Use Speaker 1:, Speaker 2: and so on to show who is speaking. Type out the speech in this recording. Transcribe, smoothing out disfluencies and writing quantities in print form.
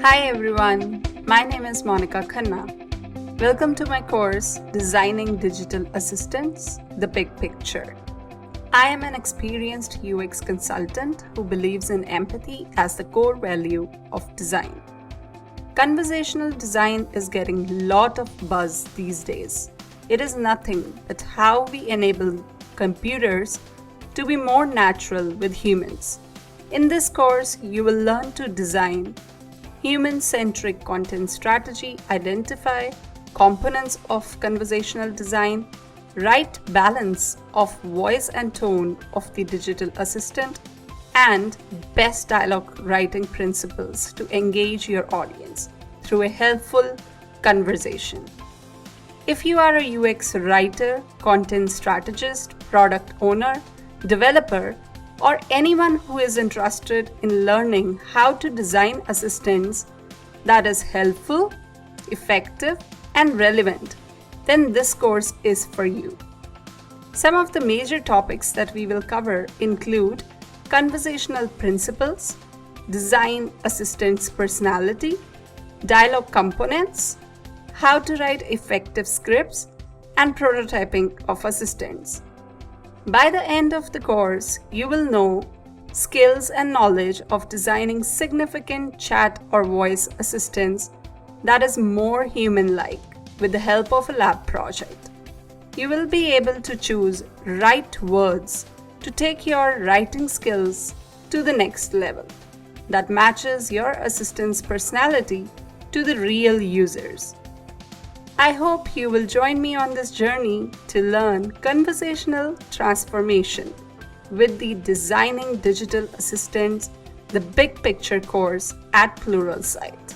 Speaker 1: Hi everyone, my name is Monika Khanna. Welcome to my course, Designing Digital Assistants, The Big Picture. I am an experienced UX consultant who believes in empathy as the core value of design. Conversational design is getting a lot of buzz these days. It is nothing but how we enable computers to be more natural with humans. In this course, you will learn to design human-centric content strategy, identify components of conversational design, right balance of voice and tone of the digital assistant, and best dialogue writing principles to engage your audience through a helpful conversation. If you are a UX writer, content strategist, product owner, developer, or anyone who is interested in learning how to design assistants that is helpful, effective, and relevant, then this course is for you. Some of the major topics that we will cover include conversational principles, design assistants' personality, dialogue components, how to write effective scripts, and prototyping of assistants. By the end of the course, you will know skills and knowledge of designing significant chat or voice assistants that is more human-like with the help of a lab project. You will be able to choose right words to take your writing skills to the next level that matches your assistant's personality to the real users. I hope you will join me on this journey to learn conversational transformation with the Designing Digital Assistants, the Big Picture course at Pluralsight.